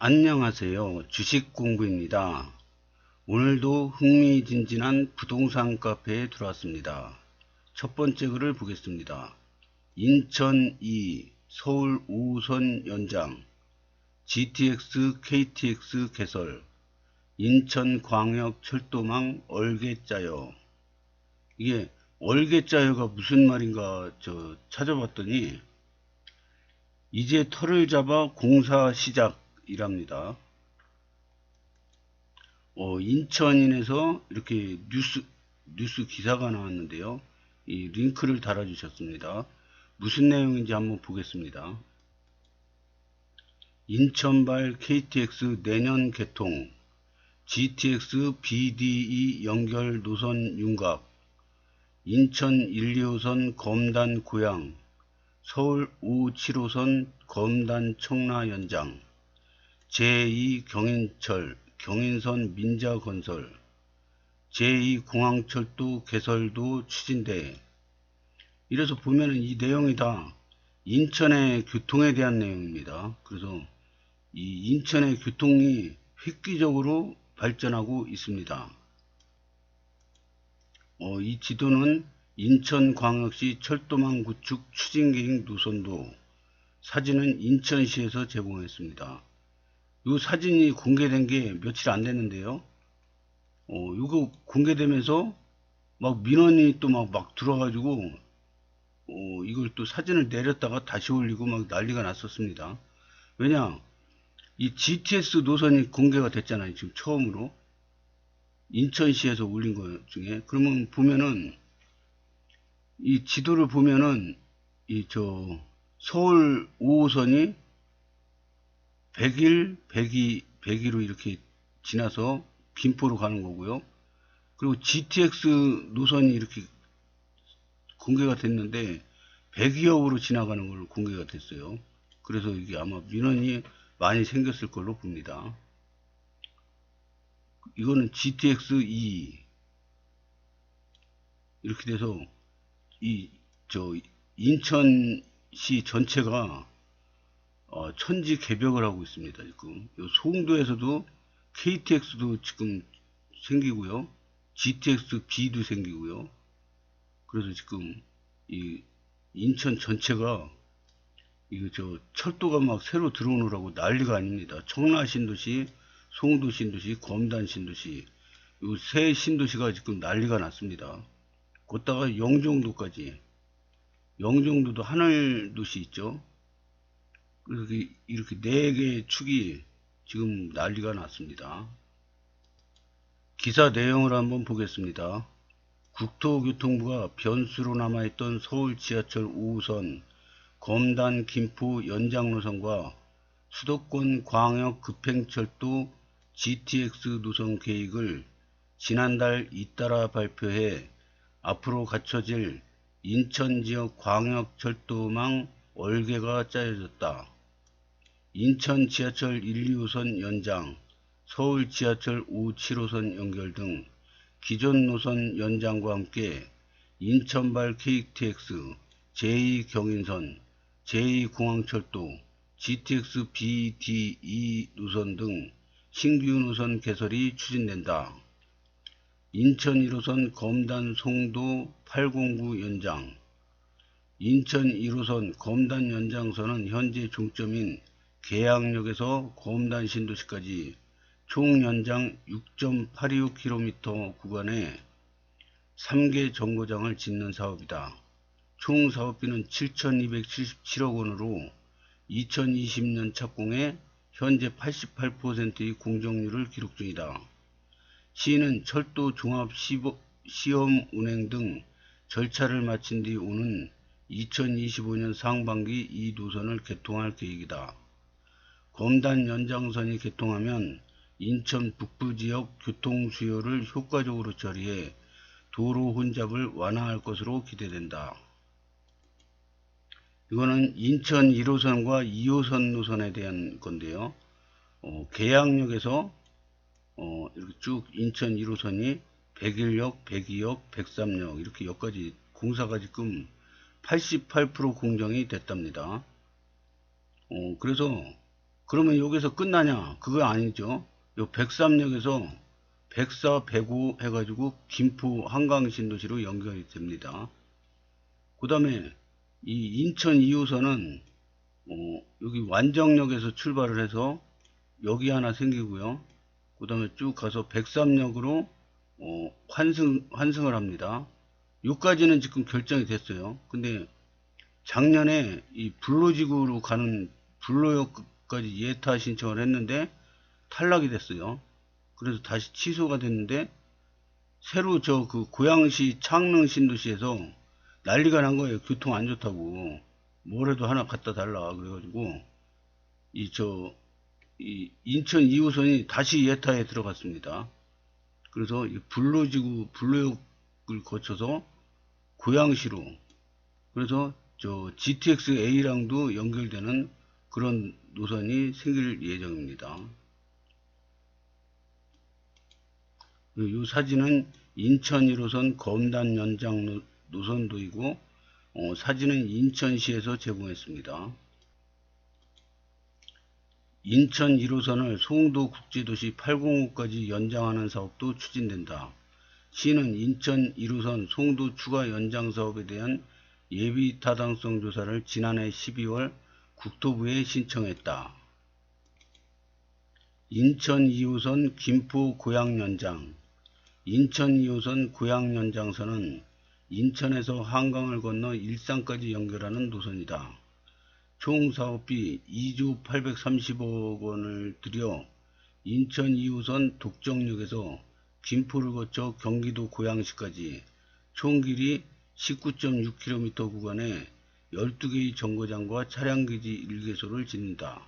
안녕하세요. 주식공부입니다. 오늘도 흥미진진한 부동산 카페에 들어왔습니다. 첫 번째 글을 보겠습니다. 인천 2 서울 5호선 연장 GTX KTX 개설 인천광역 철도망 얼개짜여. 이게 얼개짜여가 무슨 말인가 찾아봤더니 이제 털을 잡아 공사 시작이랍니다. 인천인에서 이렇게 뉴스 기사가 나왔는데요. 이 링크를 달아주셨습니다. 무슨 내용인지 한번 보겠습니다. 인천발 KTX 내년 개통, GTX BDE 연결 노선 윤곽, 인천 1, 2호선 검단 고양, 서울 5, 7호선 검단 청라 연장, 제2 경인선 민자건설, 제2공항철도 개설도 추진돼. 이래서 보면은 이 내용이 다 인천의 교통에 대한 내용입니다. 그래서 이 인천의 교통이 획기적으로 발전하고 있습니다. 이 지도는 인천광역시 철도망 구축 추진계획 노선도, 사진은 인천시에서 제공했습니다. 이 사진이 공개된 게 며칠 안 됐는데요. 이거 공개되면서 막 민원이 또 막 들어가지고 이걸 또 사진을 내렸다가 다시 올리고 막 난리가 났었습니다. 왜냐, 이 GTX 노선이 공개가 됐잖아요. 지금 처음으로 인천시에서 올린 것 중에. 그러면 보면은 이 지도를 보면은 서울 5호선이 100일, 102로 이렇게 지나서 김포로 가는 거고요. 그리고 GTX 노선이 이렇게 공개가 됐는데 102역으로 지나가는 걸로 공개가 됐어요. 그래서 이게 아마 민원이 많이 생겼을 걸로 봅니다. 이거는 GTX-E 이렇게 돼서 인천시 전체가 천지 개벽을 하고 있습니다. 지금 송도에서도 KTX도 지금 생기고요, GTX-B도 생기고요. 그래서 지금 이 인천 전체가 철도가 막 새로 들어오느라고 난리가 아닙니다. 청라 신도시, 송도 신도시, 검단 신도시, 이 세 신도시가 지금 난리가 났습니다. 거기다가 영종도까지, 영종도도 하늘도시 있죠. 그래서 이렇게 4개의 축이 지금 난리가 났습니다. 기사 내용을 한번 보겠습니다. 국토교통부가 변수로 남아있던 서울 지하철 5호선 검단 김포 연장노선과 수도권 광역 급행철도 GTX 노선 계획을 지난달 잇따라 발표해 앞으로 갖춰질 인천지역 광역철도망 얼개가 짜여졌다. 인천 지하철 1, 2호선 연장, 서울 지하철 5, 7호선 연결 등 기존 노선 연장과 함께 인천발 KTX, 제2경인선, 제2공항철도, GTX BDE 노선 등 신규 노선 개설이 추진된다. 인천 1호선 검단 송도 809 연장, 인천 1호선 검단 연장선은 현재 종점인 계양역에서 검단 신도시까지 총 연장 6.826km 구간에 3개 정거장을 짓는 사업이다. 총 사업비는 7,277억 원으로 2020년 착공해 현재 88%의 공정률을 기록 중이다. 시는 철도 종합 시험 운행 등 절차를 마친 뒤 오는 2025년 상반기 이 노선을 개통할 계획이다. 검단 연장선이 개통하면 인천 북부 지역 교통 수요를 효과적으로 처리해 도로 혼잡을 완화할 것으로 기대된다. 이거는 인천 1호선과 2호선 노선에 대한 건데요. 계양역에서 이렇게 쭉 인천 1호선이 101역, 102역, 103역 이렇게 역까지 공사가 지금 88% 공정이 됐답니다. 그래서 그러면 여기서 끝나냐? 그거 아니죠. 요 백삼역에서 백사, 백오 해가지고 김포 한강신도시로 연결이 됩니다. 그 다음에 이 인천 2호선은 여기 완정역에서 출발을 해서 여기 하나 생기고요. 그 다음에 쭉 가서 백삼역으로 환승을 합니다. 여기까지는 지금 결정이 됐어요. 근데 작년에 이 불로지구로 가는 불로역까지 예타 신청을 했는데 탈락이 됐어요. 그래서 다시 취소가 됐는데 새로 저 그 고양시 창릉 신도시에서 난리가 난 거예요. 교통 안 좋다고. 뭐래도 하나 갖다 달라. 그래가지고 이 인천 2호선이 다시 예타에 들어갔습니다. 그래서 이 불로지구 불로역을 거쳐서 고양시로, 그래서 저 GTX A랑도 연결되는 그런 노선이 생길 예정입니다. 이 사진은 인천 1호선 검단 연장 노선도이고 사진은 인천시에서 제공했습니다. 인천 1호선을 송도 국제도시 805까지 연장하는 사업도 추진된다. 시는 인천 1호선 송도 추가 연장 사업에 대한 예비 타당성 조사를 지난해 12월 국토부에 신청했다. 인천 2호선 김포 고양 연장. 인천 2호선 고양 연장선은 인천에서 한강을 건너 일산까지 연결하는 노선이다. 총 사업비 2조 830억 원을 들여 인천 2호선 독정역에서 김포를 거쳐 경기도 고양시까지 총 길이 19.6km 구간에 12개의 정거장과 차량기지 1개소를 짓는다.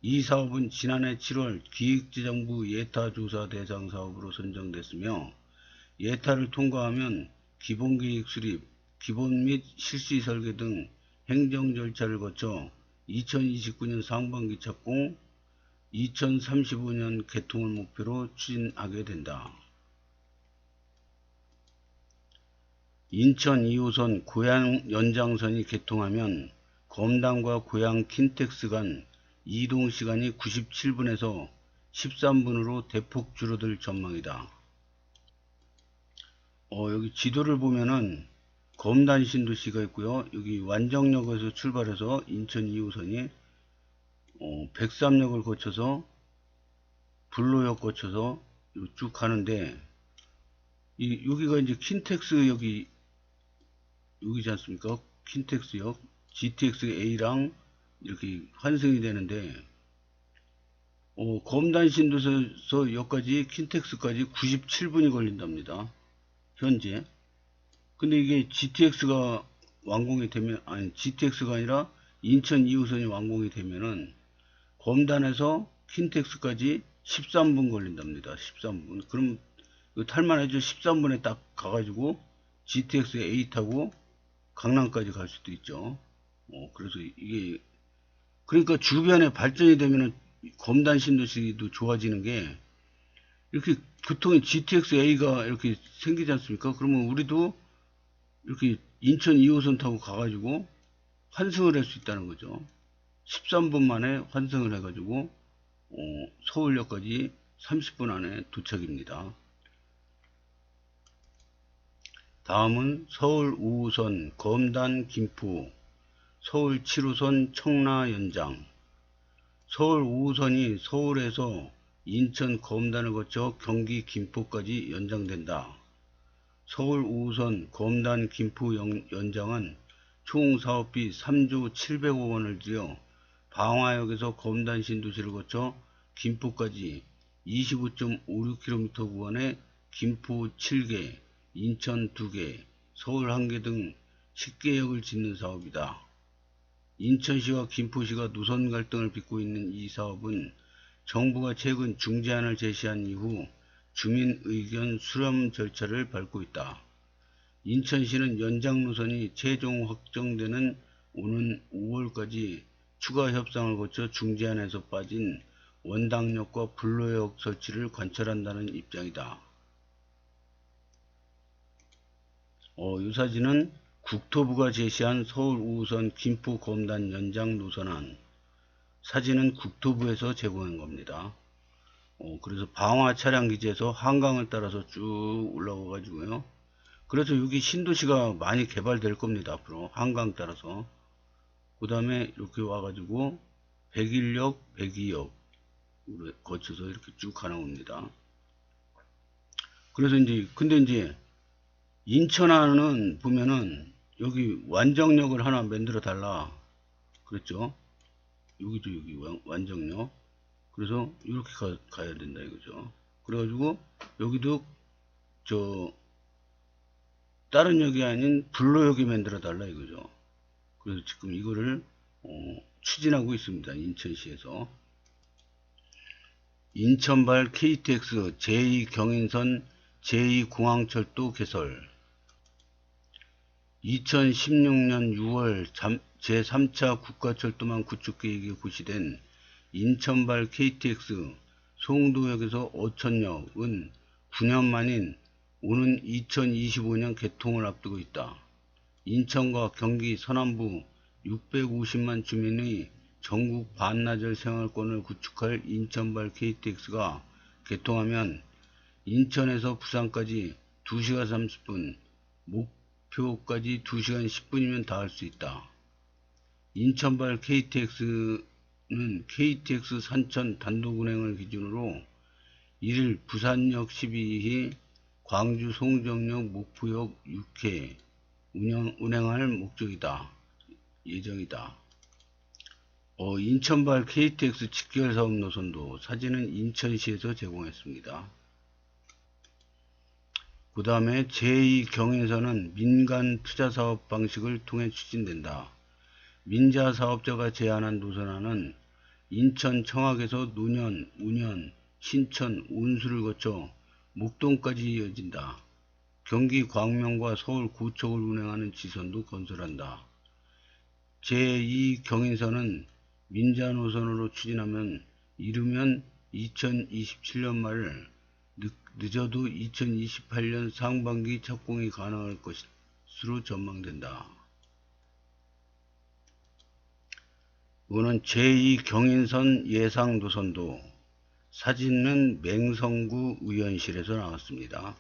이 사업은 지난해 7월 기획재정부 예타조사 대상 사업으로 선정됐으며 예타를 통과하면 기본계획 수립, 기본 및 실시 설계 등 행정 절차를 거쳐 2029년 상반기 착공, 2035년 개통을 목표로 추진하게 된다. 인천 2호선 고양 연장선이 개통하면 검단과 고양 킨텍스 간 이동 시간이 97분에서 13분으로 대폭 줄어들 전망이다. 여기 지도를 보면은 검단 신도시가 있고요. 여기 완정역에서 출발해서 인천 2호선이 백삼역을 거쳐서 불로역 거쳐서 쭉 가는데 여기가 이제 킨텍스 여기지 않습니까? 킨텍스역 GTX A랑 이렇게 환승이 되는데 검단 신도시에서 여기까지 킨텍스까지 97분이 걸린답니다. 현재. 근데 이게 GTX가 완공이 되면, 아니 GTX가 아니라 인천 2호선이 완공이 되면은 검단에서 킨텍스까지 13분 걸린답니다. 13분. 그럼 탈만하죠. 13분에 딱 가가지고 GTX A 타고 강남까지 갈 수도 있죠. 그래서 이게 그러니까 주변에 발전이 되면은 검단 신도시도 좋아지는 게 이렇게 교통이 GTX A가 이렇게 생기지 않습니까? 그러면 우리도 이렇게 인천 2호선 타고 가가지고 환승을 할 수 있다는 거죠. 13분 만에 환승을 해가지고 서울역까지 30분 안에 도착입니다. 다음은 서울 5호선 검단 김포, 서울 7호선 청라 연장. 서울 5호선이 서울에서 인천 검단을 거쳐 경기 김포까지 연장된다. 서울 5호선 검단 김포 연장은 총 사업비 3조 700억 원을 들여 방화역에서 검단 신도시를 거쳐 김포까지 25.56km 구간에 김포 7개, 인천 2개, 서울 1개 등 10개역을 짓는 사업이다. 인천시와 김포시가 노선 갈등을 빚고 있는 이 사업은 정부가 최근 중재안을 제시한 이후 주민 의견 수렴 절차를 밟고 있다. 인천시는 연장 노선이 최종 확정되는 오는 5월까지 추가 협상을 거쳐 중재안에서 빠진 원당역과 불로역 설치를 관철한다는 입장이다. 이 사진은 국토부가 제시한 서울 5호선 김포 검단 연장 노선안. 사진은 국토부에서 제공한 겁니다. 그래서 방화 차량 기지에서 한강을 따라서 쭉 올라와 가지고요. 그래서 여기 신도시가 많이 개발될 겁니다. 앞으로 한강 따라서. 그 다음에 이렇게 와가지고 백일역, 백이역 거쳐서 이렇게 쭉 가는 겁니다. 그래서 이제 근데 이제 인천하는 보면은 여기 완정역을 하나 만들어 달라 그랬죠. 여기도 여기 완정역. 그래서 이렇게 가야 된다 이거죠. 그래가지고 여기도 저 다른 역이 아닌 불로역이 만들어 달라 이거죠. 그래서 지금 이거를 추진하고 있습니다. 인천시에서. 인천발 KTX 제2경인선 제2공항철도 개설. 2016년 6월 제3차 국가철도망 구축계획에 고시된 인천발 KTX 송도역에서 어천역은 9년 만인 오는 2025년 개통을 앞두고 있다. 인천과 경기 서남부 650만 주민의 전국 반나절 생활권을 구축할 인천발 KTX가 개통하면 인천에서 부산까지 2시간 30분, 목표까지 2시간 10분이면 닿을 수 있다. 인천발 KTX는 KTX 산천 단독 운행을 기준으로 1일 부산역 12희, 광주 송정역, 목포역 6회 운행할 예정이다. 인천발 KTX 직결 사업 노선도 사진은 인천시에서 제공했습니다. 그 다음에 제2경인선은 민간 투자 사업 방식을 통해 추진된다. 민자 사업자가 제안한 노선안은 인천 청학에서 노년, 운현, 신천, 온수를 거쳐 목동까지 이어진다. 경기 광명과 서울 고척을 운행하는 지선도 건설한다. 제2경인선은 민자 노선으로 추진하면 이르면 2027년 말 늦어도 2028년 상반기 착공이 가능할 것으로 전망된다. 이거는 제2경인선 예상 노선도 사진은 맹성구 의원실에서 나왔습니다.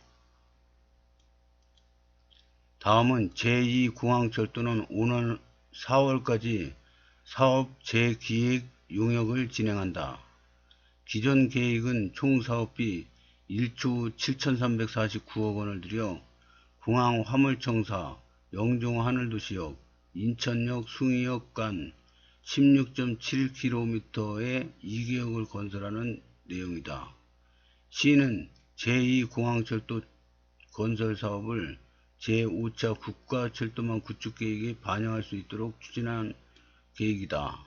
다음은 제2공항철도는 오늘 4월까지 사업 재기획 용역을 진행한다. 기존 계획은 총 사업비 1조 7,349억 원을 들여 공항 화물청사, 영종 하늘도시역, 인천역, 숭이역 간 16.7km의 2개역을 건설하는 내용이다. 시는 제2공항철도 건설 사업을 제5차 국가철도망 구축계획에 반영할 수 있도록 추진한 계획이다.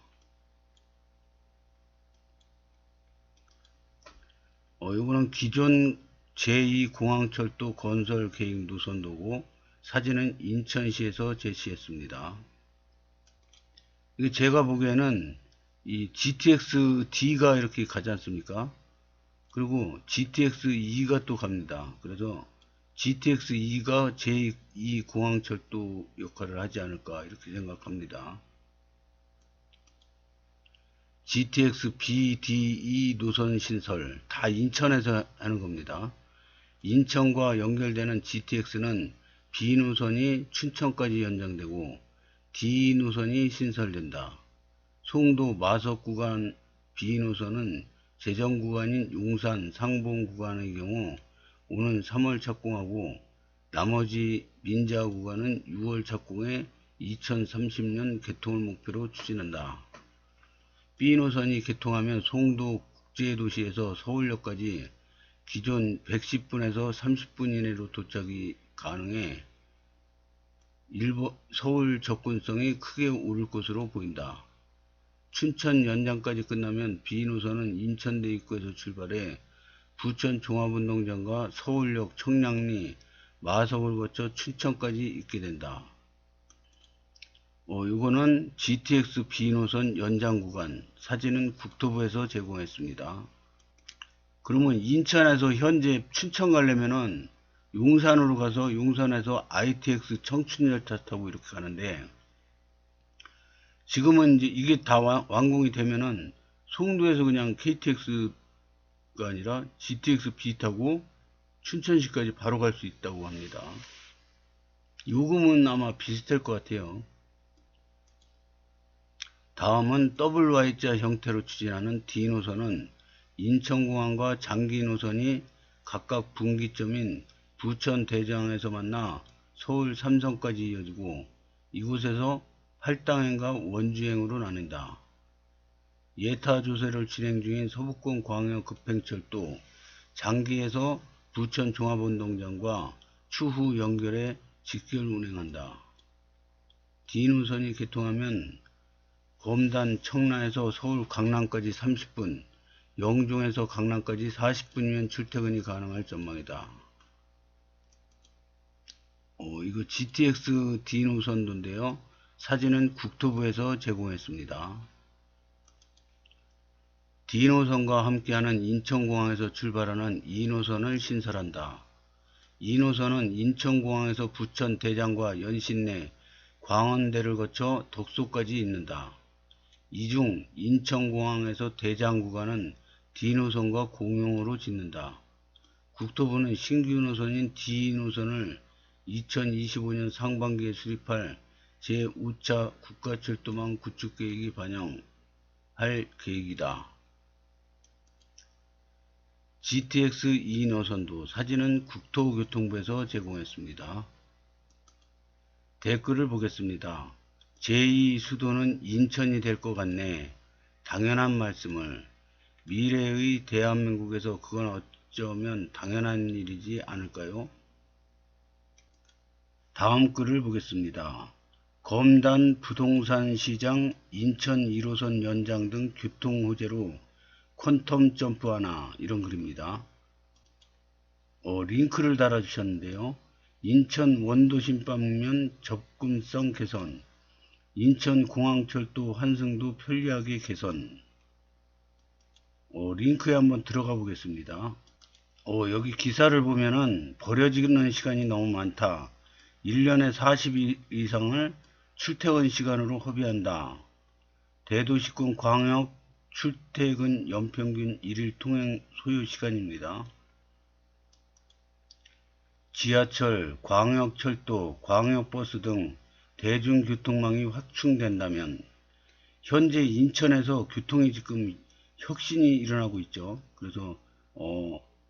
이거는 기존 제2공항철도 건설 계획 노선도고 사진은 인천시에서 제시했습니다. 이게 제가 보기에는 이 GTX-D가 이렇게 가지 않습니까? 그리고 GTX-E가 또 갑니다. 그래서 GTX-E가 제2공항철도 역할을 하지 않을까 이렇게 생각합니다. GTX-B, D, E 노선 신설 다 인천에서 하는 겁니다. 인천과 연결되는 GTX는 B 노선이 춘천까지 연장되고 D 노선이 신설된다. 송도 마석 구간 B 노선은 재정 구간인 용산 상봉 구간의 경우 오는 3월 착공하고 나머지 민자 구간은 6월 착공해 2030년 개통을 목표로 추진한다. B 노선이 개통하면 송도 국제도시에서 서울역까지 기존 110분에서 30분 이내로 도착이 가능해 서울 접근성이 크게 오를 것으로 보인다. 춘천 연장까지 끝나면 B 노선은 인천대 입구에서 출발해 부천 종합운동장과 서울역 청량리 마석을 거쳐 춘천까지 있게 된다. 이거는 GTX B 노선 연장 구간 사진은 국토부에서 제공했습니다. 그러면 인천에서 현재 춘천 가려면은 용산으로 가서 용산에서 ITX 청춘열차 타고 이렇게 가는데 지금은 이제 이게 다 완공이 되면은 송도에서 그냥 KTX가 아니라 GTX B 타고 춘천시까지 바로 갈 수 있다고 합니다. 요금은 아마 비슷할 것 같아요. 다음은 WY자 형태로 추진하는 D노선은 인천공항과 장기노선이 각각 분기점인 부천 대장에서 만나 서울 삼성까지 이어지고 이곳에서 팔당행과 원주행으로 나뉜다. 예타 조세를 진행 중인 서북권 광역급행철도 장기에서 부천 종합운동장과 추후 연결해 직결 운행한다. D노선이 개통하면 검단 청라에서 서울 강남까지 30분, 영종에서 강남까지 40분이면 출퇴근이 가능할 전망이다. 이거 GTX D노선도인데요. 사진은 국토부에서 제공했습니다. D노선과 함께하는 인천공항에서 출발하는 2노선을 신설한다. 2노선은 인천공항에서 부천 대장과 연신내 광원대를 거쳐 덕소까지 잇는다. 이 중 인천공항에서 대장 구간은 D노선과 공용으로 짓는다. 국토부는 신규 노선인 D노선을 2025년 상반기에 수립할 제5차 국가철도망 구축 계획이 반영할 계획이다. GTX 2노선도 사진은 국토교통부에서 제공했습니다. 댓글을 보겠습니다. 제2수도는 인천이 될 것 같네. 당연한 말씀을. 미래의 대한민국에서 그건 어쩌면 당연한 일이지 않을까요? 다음 글을 보겠습니다. 검단 부동산 시장 인천 1호선 연장 등 교통 호재로 퀀텀 점프하나, 이런 글입니다. 링크를 달아주셨는데요. 인천 원도심 방면 접근성 개선, 인천공항철도 환승도 편리하게 개선. 링크에 한번 들어가 보겠습니다. 여기 기사를 보면은 버려지는 시간이 너무 많다. 1년에 40일 이상을 출퇴근 시간으로 허비한다. 대도시권 광역 출퇴근 연평균 1일 통행 소요 시간입니다. 지하철, 광역철도, 광역버스 등 대중교통망이 확충된다면, 현재 인천에서 교통이 지금 혁신이 일어나고 있죠. 그래서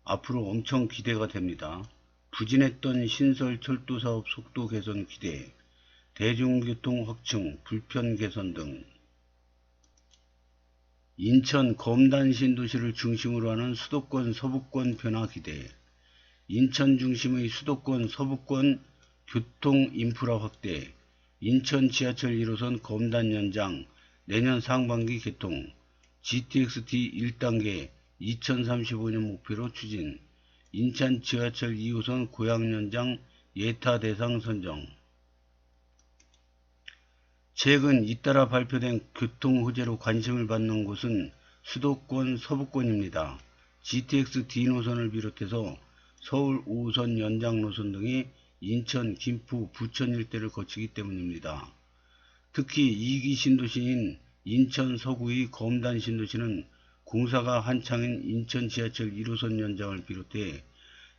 앞으로 엄청 기대가 됩니다. 부진했던 신설 철도사업 속도 개선 기대, 대중교통 확충, 불편 개선 등. 인천 검단 신도시를 중심으로 하는 수도권 서부권 변화 기대, 인천 중심의 수도권 서부권 교통 인프라 확대, 인천 지하철 1호선 검단 연장 내년 상반기 개통, GTX-D 1단계 2035년 목표로 추진, 인천 지하철 2호선 고양 연장 예타 대상 선정. 최근 잇따라 발표된 교통 호재로 관심을 받는 곳은 수도권 서부권입니다. GTX-D 노선을 비롯해서 서울 5호선 연장 노선 등이 인천, 김포, 부천 일대를 거치기 때문입니다. 특히 2기 신도시인 인천 서구의 검단 신도시는 공사가 한창인 인천 지하철 1호선 연장을 비롯해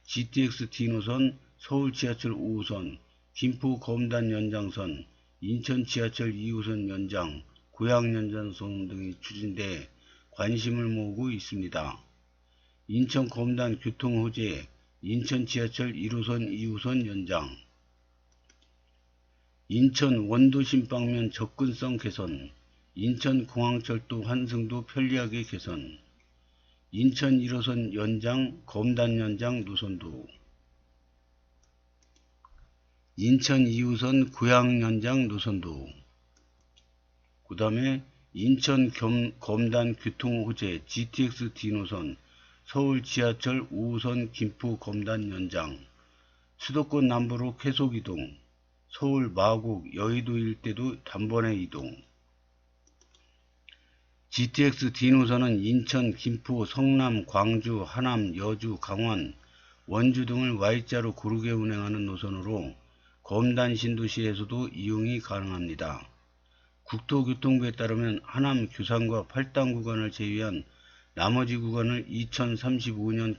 GTX-D 노선, 서울 지하철 5호선, 김포 검단 연장선, 인천 지하철 2호선 연장, 고양 연장선 등이 추진돼 관심을 모으고 있습니다. 인천 검단 교통 호재, 인천 지하철 1호선 2호선 연장, 인천 원도심 방면 접근성 개선, 인천 공항철도 환승도 편리하게 개선, 인천 1호선 연장, 검단 연장 노선도, 인천 2호선 고양 연장 노선도, 그 다음에 인천 검단 교통 호재 GTX-D 노선, 서울 지하철 5호선 김포 검단 연장, 수도권 남부로 계속 이동, 서울 마곡 여의도 일대도 단번에 이동. GTX-D 노선은 인천, 김포, 성남, 광주, 하남, 여주, 강원, 원주 등을 Y자로 고르게 운행하는 노선으로 검단 신도시에서도 이용이 가능합니다. 국토교통부에 따르면 하남 규산과 팔당 구간을 제외한 나머지 구간을 2035년